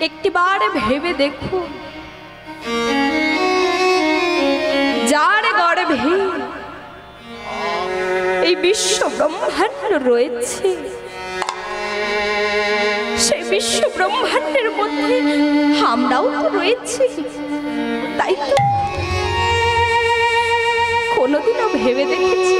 একটিবার ভেবে দেখো, যার গর্ভে এই বিশ্ব ব্রহ্মাণ্ড রয়েছে, সেই বিশ্ব ব্রহ্মাণ্ডের মধ্যে আমরাও তো রয়েছি, তাই তো কোনোদিনও ভেবে দেখেছি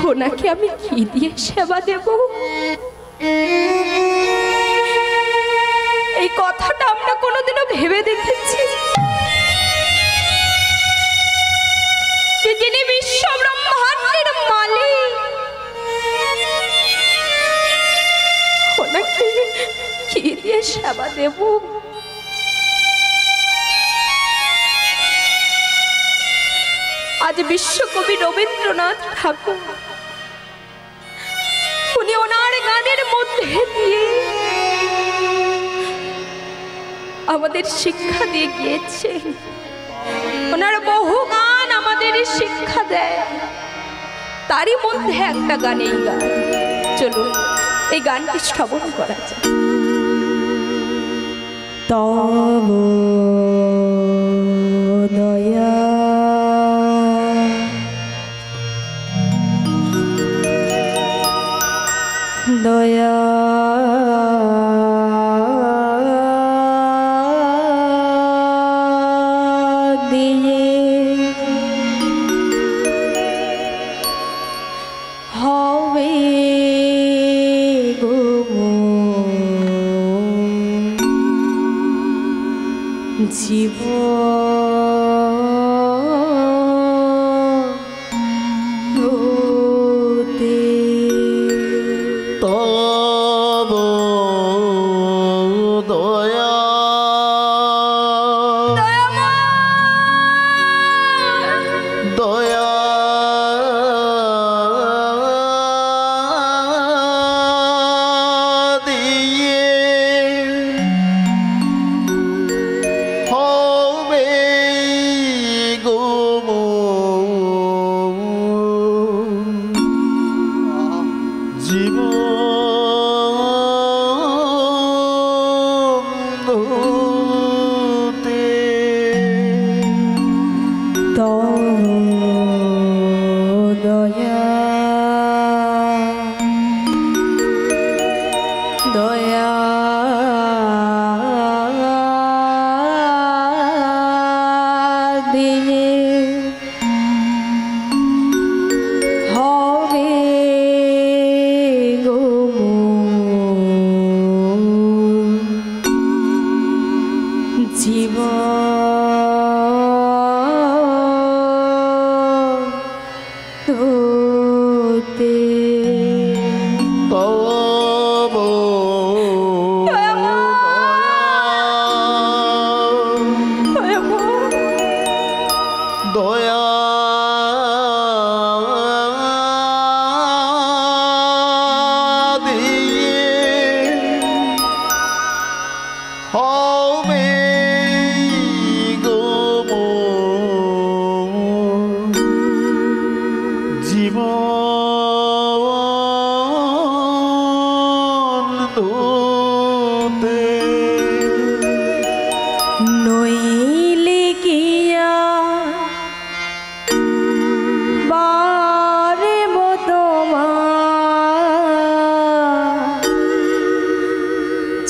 ওনাকে আমি কি দিয়ে সেবা দেব? এই কথাটা আমরা কোনোদিনও ভেবে দেখেছি যে যিনি বিশ্ব ব্রহ্মাণ্ডের মালিক, ওনাকে কি দিয়ে সেবা দেব? আজ বিশ্বকবি রবীন্দ্রনাথ ঠাকুর উনি ওনার গানের মধ্যে দিয়ে আমাদের শিক্ষা দিয়ে গিয়েছেন। ওনার বহু গান আমাদের শিক্ষা দেয়, তারই মধ্যে একটা গান এই গান। চলুন এই গানটি শ্রবণ করা যায়। তব দয়া দয়া দিয়ে হবে গো জীবন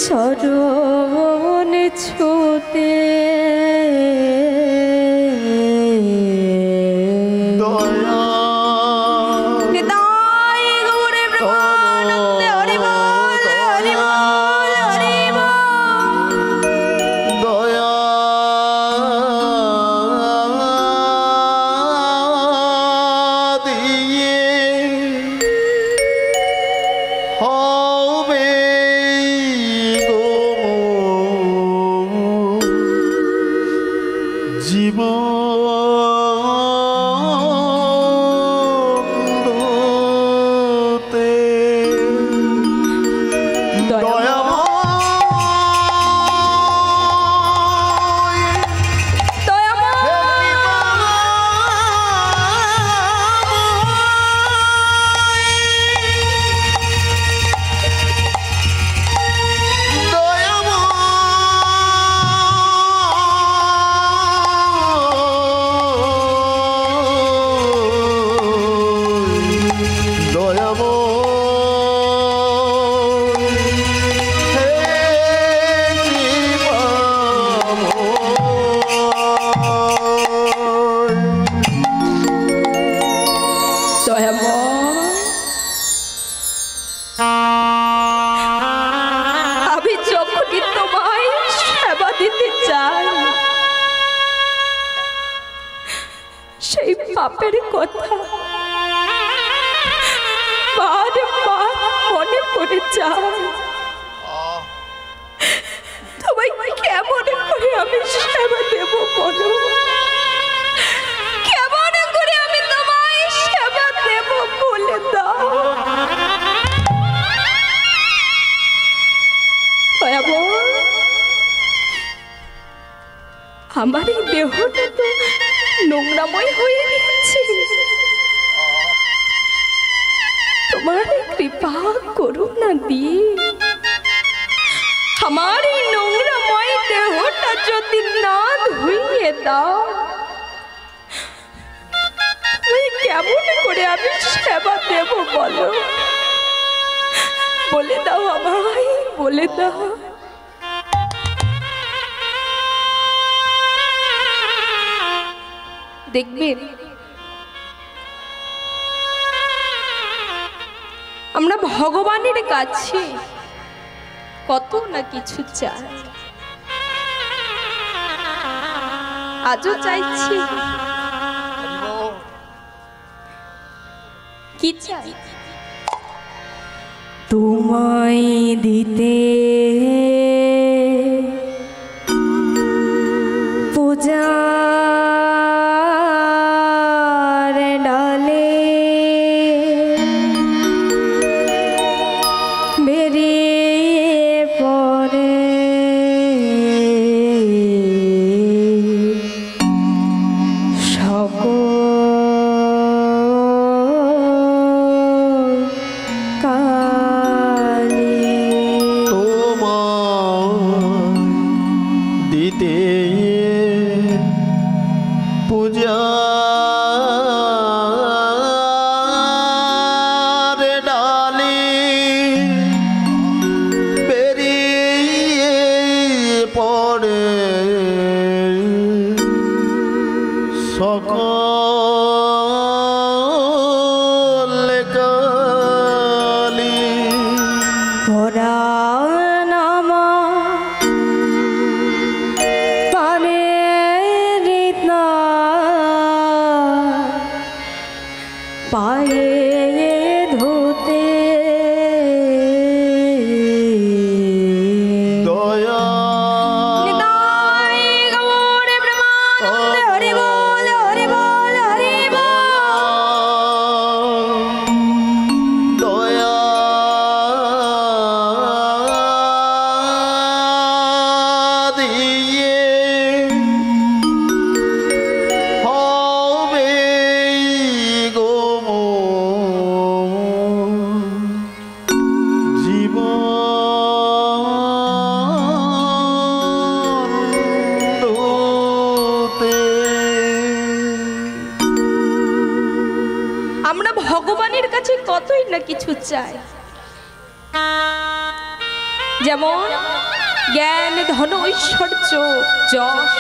চরণ ছুতে No! সেই পাপের কথা বারবার মনে পড়ে যায়। তোমায় কেমন করে আমি সেবা দেব বলো? কেমন করে আমি তোমায় সেবা দেব বলে দাও। আমার এই দেহটা তো নোংরাময় হয়ে গেছে, তোমার কৃপা করুণা দিয়ে আমার এই নোংরাময় দেহটা যদি না ধুইয়ে দাও, তুমি কেমন করে আমি সেবা দেব বলো? বলে দাও আমায়, বলে দাও। দেখবেন আমরা ভগবানের কাছে কত না কিছু চাই, আজও চাইছি। কি চাই? তোমায় দিতে পূজা ভগবানের কাছে কতই না কিছু চাই, যেমন জ্ঞান, ধন, ঐশ্বর্য, যশ,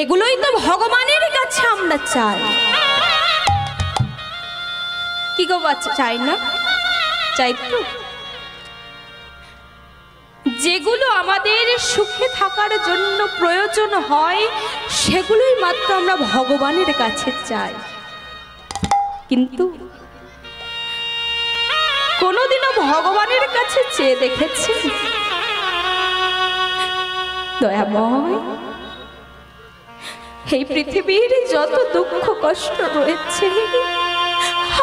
এগুলোই তো ভগবানের কাছে আমরা চাই। কি গো বাচ্চা, চাই না? চাই তো। যেগুলো আমাদের সুখে থাকার জন্য প্রয়োজন হয় সেগুলোই মাত্র আমরা ভগবানের কাছে চাই। কিন্তু কোনোদিনও ভগবানের কাছে চেয়ে দেখেছি? দয়াময়, এই পৃথিবীর যত দুঃখ কষ্ট রয়েছে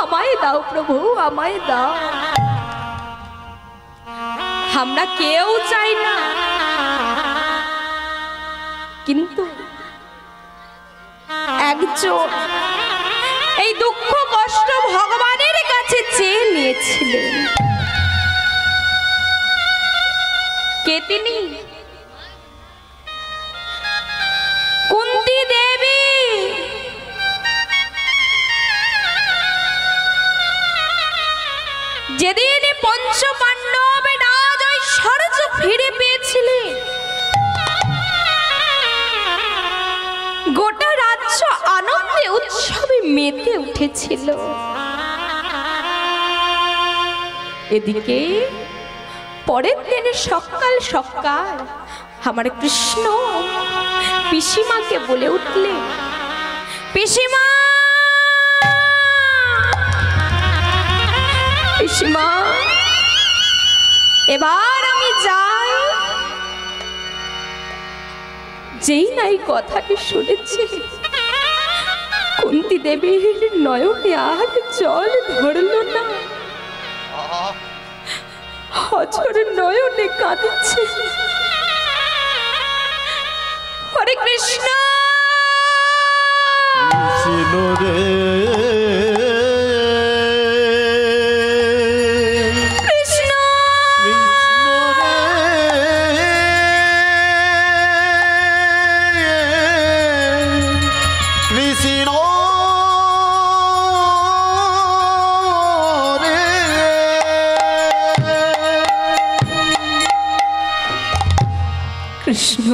আমায় দাও প্রভু, আমায় দাও। আমরা কেউ চাই না, কিন্তু একজন এই দুঃখ কষ্ট ভগবানের কাছে চেয়ে নিয়েছিলেন। কে তিনি? কুন্তী দেবী। যেদিন পঞ্চ পাণ্ডব রাজ ঐশ্বর্য ফিরে পেয়েছিলেন, গোটা রাজ্য আনন্দে উৎসবে মেতে উঠেছিল। এদিকে পরের দিনে সকাল সকাল আমার কৃষ্ণ পিসিমাকে বলে উঠলেন, পিসিমা, পিসিমা, এবার আমি যাই। যেই নাই কথাটি শুনেছে, কুন্তী দেবীর নয়নে আর জল ধরল না, অঝর নয়নে কাঁদছে। হরে কৃষ্ণ, কৃষ্ণ রে কৃষ্ণ, কৃষ্ণ রে কৃষ্ণ রে কৃষ্ণ,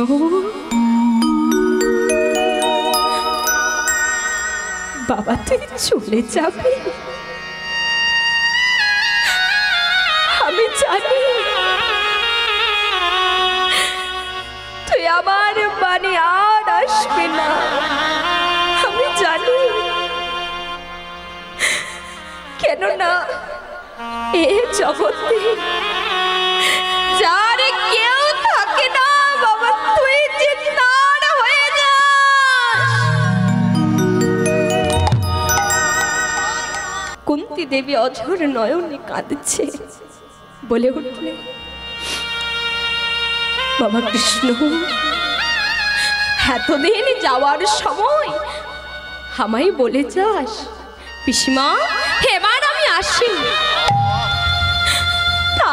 বাবা তুই চলে যাবি? আমি জানি তুই আমার বাড়ি আর আসবি না, আমি জানি। কেননা এ জগতে যার কেউ থাকে না বাবা, তুই যে তার হয়ে যাস। কুন্তী দেবী অঝর নয়নে কাঁদছে, বলে উঠলে, বাবা কৃষ্ণ, এতদিন যাওয়ার সময় আমায় বলে যাস পিসিমা এবার আমি আসি,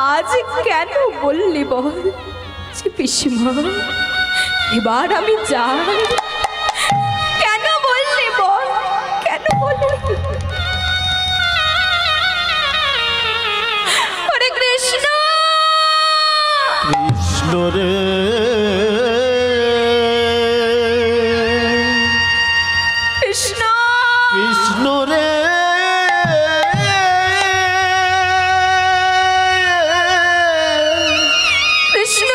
আজ কেন বললি বল যে পিসিমা এবার আমি যাই? কেন বললি বল, কেন বললি? হরে কৃষ্ণ, কৃষ্ণ রে কৃষ্ণ, কৃষ্ণ রে কৃষ্ণ,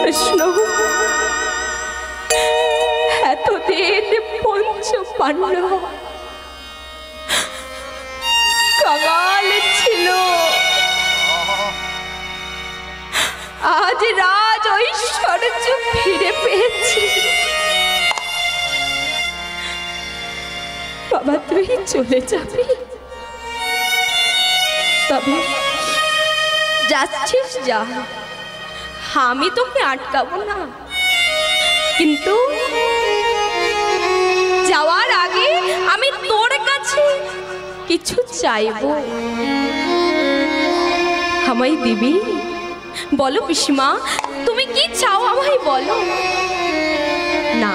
কৃষ্ণ, এতদিন পঞ্চ পাণ্ডব কাঙাল ছিল, আজ রাজ ঐশ্বর্য ফিরে পেয়েছি। বাবা তুই চলে যাবি, তবে যাচ্ছিস যা, আমি তোকে আটকাবো না, কিন্তু যাওয়ার আগে আমি তোর কাছে কিছু চাইবো, আমায় দিবি? বলো পিসিমা, তুমি কি চাও আমায় বলো না।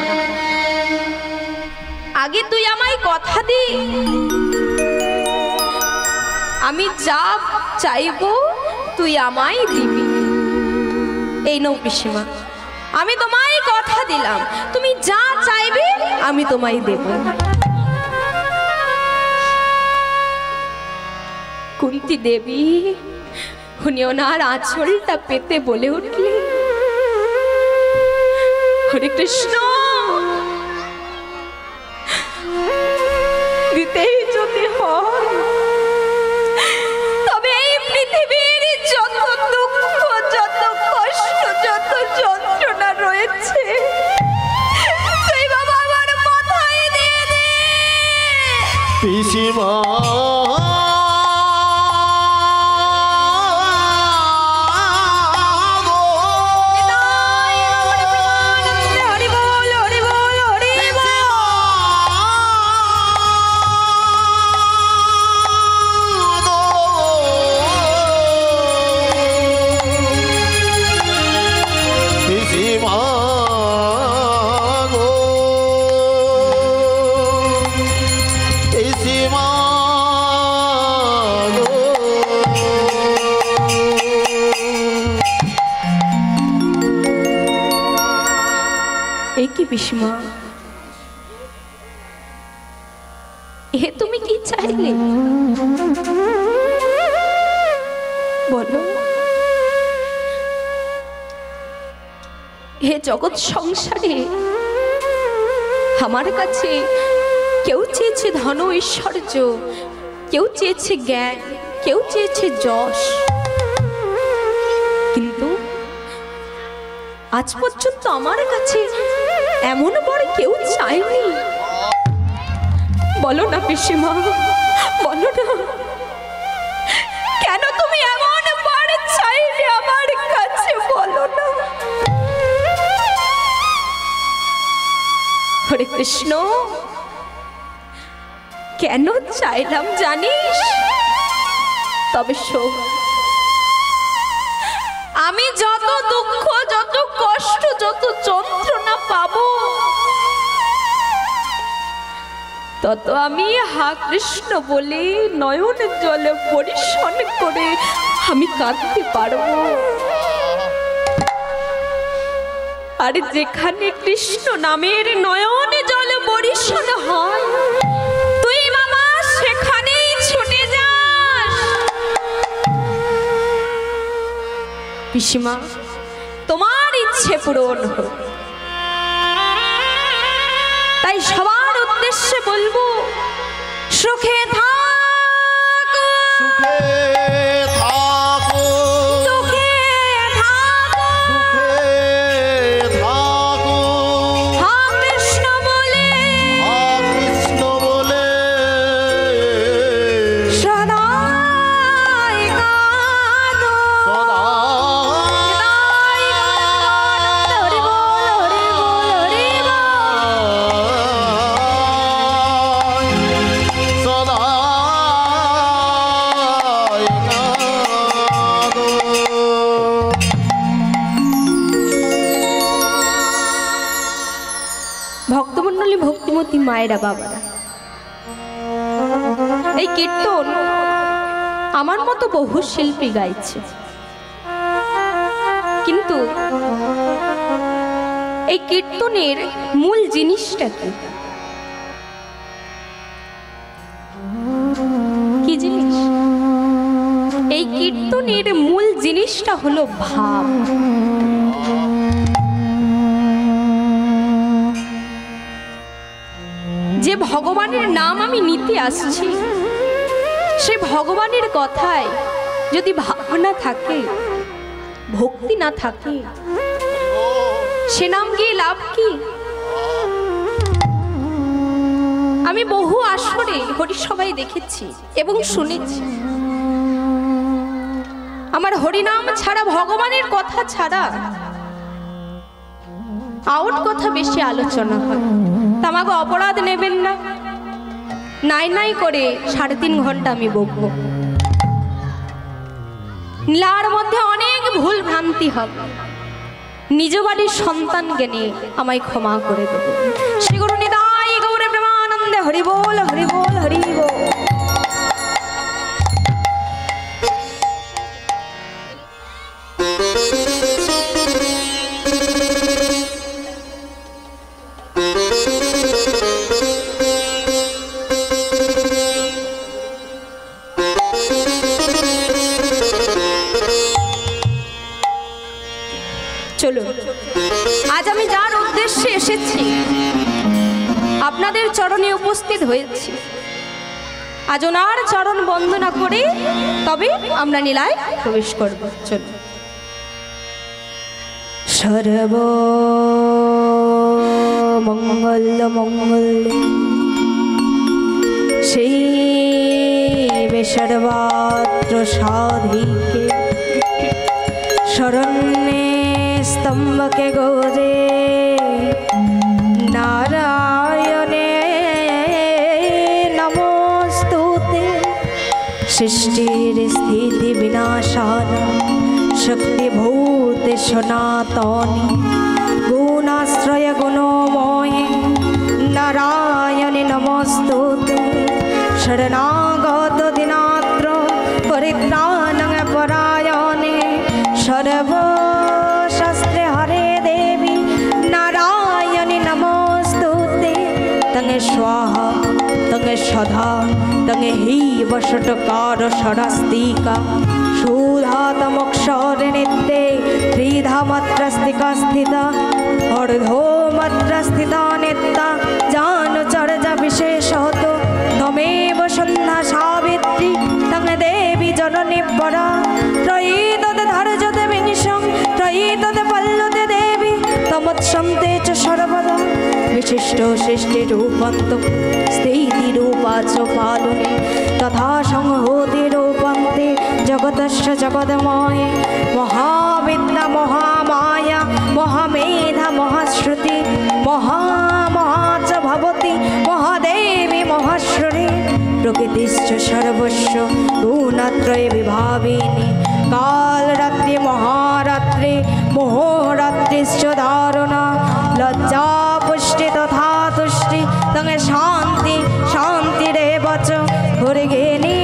আগে তুই আমায় কথা দি, আমি যা চাইবো তুই আমায় দিবি। এই নাও পিসিমা, আমি তোমায় কথা দিলাম, তুমি যা চাইবে আমি তোমায় দেব। কুন্তী দেবী উনি ওনার আঁচলটা পেতে বলে উঠলেন, হরে কৃষ্ণ, দিতেই যদি হয় তবে এই পৃথিবীর যত দুঃখ, যত কষ্ট, যত যন্ত্রণা রয়েছে তুই বাবা আমার মাথায় দিয়ে দে। পিসিমা পিসিমা, এ তুমি কি চাইলে? বলো। হে জগৎ সংসারে আমার কাছে কেউ চেয়েছে ধন ঐশ্বর্য, কেউ চেয়েছে জ্ঞান, কেউ চেয়েছে যশ, কিন্তু আজ পর্যন্ত আমার কাছে এমন বর কেউ চায়নি। বলো না পিসিমা, বলো না কেন তুমি এমন বর চাইলে আমার কাছে, বলো না। হরে কৃষ্ণ, কেন চাইলাম জানিস? তবে শোন, আমি যত দুঃখ, যত কষ্ট, যত যন্ত্রণা পাবো, তত আমি হা কৃষ্ণ বলে নয়ন জলে পরিশন করে আমি কাঁদতে পারবো। আর যেখানে কৃষ্ণ নামের নয়ন জলে বরিশন হয়, তুই মামা সেখানেই ছুটে যাস। পিসিমা, তোমার ইচ্ছে পূরণ হোক। তাই সবার উদ্দেশ্যে বলবো, সুখে থাকো, সুখে থাকো, সুখে থাকো, সুখে থাকো। হা কৃষ্ণ বলে, হা কৃষ্ণ বলে সদাই কাঁদো, সদাই হরি বল, হরি বল, হরি বল। সদাই কাঁদো। ভক্তমণ্ডলী, ভক্তিমতী মায়েরা, বাবারা, এই কীর্তন আমার মতো বহু শিল্পী গাইছে, কিন্তু এই কীর্তনের মূল জিনিসটা কি? কি জিনিস? এই কীর্তনের মূল জিনিসটা হলো ভাব। যে ভগবানের নাম আমি নিতে আসছি, সে ভগবানের কথায় যদি ভাবনা থাকে, ভক্তি না থাকে, সে নাম গিয়ে লাভ কি? আমি বহু আসরে হরিসভায় দেখেছি এবং শুনেছি, আমার হরিনাম ছাড়া, ভগবানের কথা ছাড়া আউট কথা বেশি আলোচনা হয়। তা আমাকে অপরাধ নেবেন না, নাই নাই করে 3.5 ঘন্টা আমি বকবো। নীলার মধ্যে অনেক ভুল ভ্রান্তি হবে, নিজ বাড়ির সন্তানকে নিয়ে আমায় ক্ষমা করে দেবে। শ্রী গুরু নিতাই গৌর প্রেমানন্দে হরি বল, হরি বল, হরি বল। চলো, আজ আমি যার উদ্দেশ্যে এসেছি, আপনাদের চরণে উপস্থিত হয়েছি, আজ ওনার চরণ বন্দনা করে তবে আমরা লীলায় প্রবেশ করব। চলো। সর্ব মঙ্গল মঙ্গলে শিবে সর্বত্র সাধিকে, শরণ্যে স্তম্ভকে গৌরে, নারায়ণে নমস্তুতে। সৃষ্টির স্থিতি বিনাশান শক্তিভূতে সনাতনী, গুণাশ্রয় গুণময়ে নারায়ণে নমস্তুতে। শরণাগত দিনাত্র পরিত্রাণং পরায়ণে, সর্বশাস্ত্রে হরে দেবী নারায়ণে নমস্তুতে। তং স্বাহা তং সদা তং वषटकार सरस्तिका शूधातमक्षर नित्ये त्रिधामत्रस्तिका स्थिता अर्धोमत्र स्थिता नित्या जानचर्या विशेषतो तमेव सन्ध्या सावित्री तं देवी जननी परा त्रयी तद् धर्जते विंशं त्रयी तद् पल्लते देवी तमत्सन्ते च सर्वदा विशिष्टो सृष्टिरूपन्तो स्थितिरूपा च पालुने तथा संहूतिरूपन्ते जगतस्य जगदमये महाविद्या महामाया महामेधा महाश्रुति महामहा च भवति महादेवी महाश्रुति प्रकृतिश्च सर्वस्व गुणत्रये विभाविनी कालरात्रि महारात्रि मोहरात्रिश्च दारुणा लज्जा पुष्टि तथा तुष्टि तंगे शांति शांतिरेव च भुर्गेनि